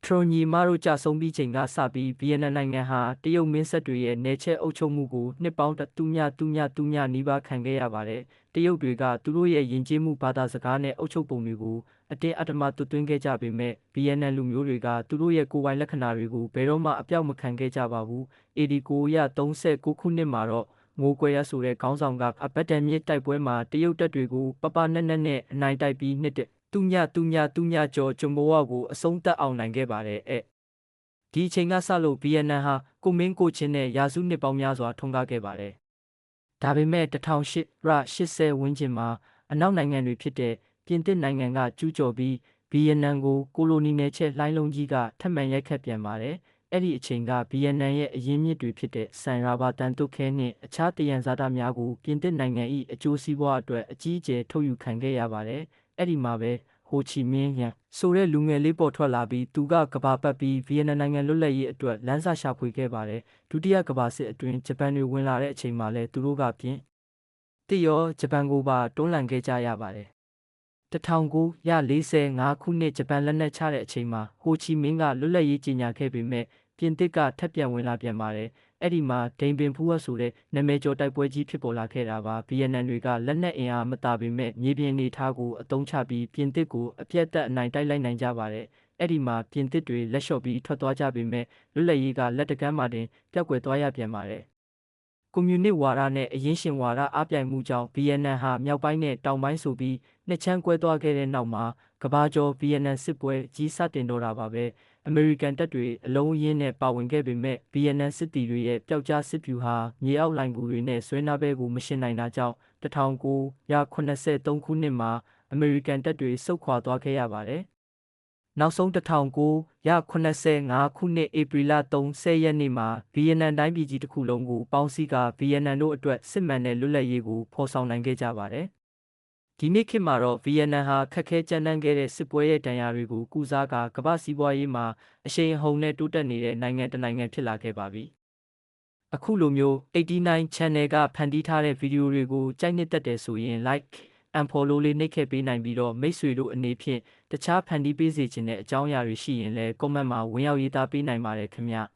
ထရိုညီမာတို့ကြဆုံးပြီးချိန်ကစပြီးဗီယက်နမ်နိုင်ငံဟာတရုတ်မင်းဆက်တွေရဲ့နယ်ချဲ့အုပ်ချုပ်မှုကိုနှစ်ပေါင်း300နီးပါးခံခဲ့ရပါတယ်။တရုတ်တွေကသူတို့ရဲ့ယဉ်ကျေးမှုဘာသာစကားနဲ့အုပ်ချုပ်ပုံတွေကိုအတင်းအဓမ္မသွတ်သွင်းခဲ့ကြပေမဲ့ဗီယက်နမ်လူမျိုးတွေကသူတို့ရဲ့ကိုယ်ပိုင်လက္ခဏာတွေကိုဘယ်တော့မှအပြောက်မခံခဲ့ကြပါဘူး။ AD 939ခုနှစ်မှာတော့ငိုကွယ်ရဆိုတဲ့ခေါင်းဆောင်ကအဘတ်တန်မြစ်တိုက်ပွဲမှာတရုတ်တပ်တွေကိုပပနက်နဲ့အနိုင်တိုက်ပြီးနှစ်300ကျော်ကျွံဘဝကိုအဆုံးသတ်အောင်နိုင်ခဲ့ပါတယ်။ဒီအချိန်ကစလို့ဗီယက်နမ်ဟာကိုမင်းကိုချင်းနဲ့ရာစုနှစ်ပေါင်းများစွာထွန်းကားခဲ့ပါတယ်။ဒါပေမဲ့1880ဝန်းကျင်မှာအနောက်နိုင်ငံတွေဖြစ်တဲ့ပြင်သစ်နိုင်ငံကကျူးကျော်ပြီးဗီယက်နမ်ကိုကိုလိုနီနယ်ချဲ့လှိုင်းလုံးကြီးကထပ်မံရိုက်ခတ်ပြန်ပါတယ်။အဲ့ဒီအချိန်ကဗီယက်နမ်ရဲ့အရင်းမြစ်တွေဖြစ်တဲ့ဆန်ရာဘာတန်တုတ်ခဲနဲ့အခြားတယံဇာတများကိုပြင်သစ်နိုင်ငံ၏အကျိုးစီးပွားအတွက်အကြီးအကျယ်ထုတ်ယူခံခဲ့ရပါတယ်။အဲ့ဒီမှာပဲဟိုချီမင်းရန်ဆိုတဲ့လူငယ်လေးပေါ်ထွက်လာပြီးသူကကဘာပတ်ပြီးဗီယက်နမ်နိုင်ငံလွတ်လပ်ရေးအတွက်လမ်းစာရှာဖွေခဲ့ပါတယ်။ဒုတိယကမ္ဘာစစ်အတွင်းဂျပန်တွေဝင်လာတဲ့အချိန်မှာလည်းသူတို့ကပြင်သစ်ရောဂျပန်ကိုပါတွန်းလှန်ခဲ့ကြရပါတယ်။1945ခုနှစ်ဂျပန်လက်နက်ချတဲ့အချိန်မှာဟိုချီမင်းကလွတ်လပ်ရေးကြေညာခဲ့ပေမဲ့ပြင်သစ်ကထပ်ပြန်ဝင်လာပြန်ပါတယ်။အဲ့ဒီမှာဒိန်ပင်ဖူးဝတ်ဆိုတဲ့နာမည်ကျော်တိုက်ပွဲကြီးဖြစ်ပေါ်လာခဲ့တာပါ။ဗီယက်နမ်တွေကလက်နက်အင်အားမတာပေမဲ့မြေပြင်အနေထားကိုအသုံးချပြီးပြင်သစ်ကိုအပြတ်သက်အနိုင်တိုက်လိုက်နိုင်ကြပါတယ်။အဲ့ဒီမှာပြင်သစ်တွေလက်လျှော့ပြီးထွက်သွားကြပေမဲ့လွတ်လပ်ရေးကလက်တကမ်းမှာတင်ပျောက်ကွယ်သွားရပြန်ပါတယ်။ကွန်မြူနစ်ဝါဒနဲ့အရင်းရှင်ဝါဒအားပြိုင်မှုကြောင့်ဗီယက်နမ်ဟာမြောက်ပိုင်းနဲ့တောင်ပိုင်းဆိုပြီးနှစ်ချမ်းကွဲသွားခဲ့တဲ့နောက်မှာကမ္ဘာကျော်ဗီယက်နမ်စစ်ပွဲကြီးစတင်တော့တာပါပဲ။အမေရိကန်တပ်တွေအလုံးအရင်းနဲ့ပါဝင်ခဲ့ပေမဲ့ဗီယက်နမ်စစ်သည်တွေရဲ့ပျောက်ကြားစစ်ဗျူဟာမြေအောက်လိုင်ကူတွေနဲ့ဆွဲနာဘဲကိုမရှင်းနိုင်တာကြောင့်1983ခုနှစ်မှာအမေရိကန်တပ်တွေဆုတ်ခွာသွားခဲ့ရပါတယ်။နောက်ဆုံး1985ခုနှစ်ဧပြီလ30ရက်နေ့မှာဗီယက်နမ်တိုင်းပြည်ကြီးတစ်ခုလုံးကိုပေါင်းစည်းကာဗီယက်နမ်တို့အတွက်စစ်မှန်တဲ့လွတ်လပ်ရေးကိုဖော်ဆောင်နိုင်ခဲ့ကြပါတယ်။ဒီနေ့ခေတ်မှာတော့ဗီယက်နမ်ဟာခက်ခဲကြမ်းတမ်းခဲ့တဲ့စစ်ပွဲရဲ့ဒဏ်ရာတွေကိုကုစားကာကမ္ဘာစီးပွားရေးမှာအရှိန်အဟုန်နဲ့တိုးတက်နေတဲ့နိုင်ငံတစ်နိုင်ငံဖြစ်လာခဲ့ပါပြီ။အခုလိုမျိုး89 channel ကဖန်တီးထားတဲ့ဗီဒီယိုတွေကိုကြိုက်နှစ်သက်တယ်ဆိုရင် like and follow လေးနှိပ်ခဲ့ပေးနိုင်ပြီးတော့မိတ်ဆွေတို့အနေဖြင့်တခြားဖန်တီးပေးစေချင်တဲ့အကြောင်းအရာတွေရှိရင်လည်း comment မှာဝင်ရောက်ရေးသားပေးနိုင်ပါတယ်ခင်ဗျာ။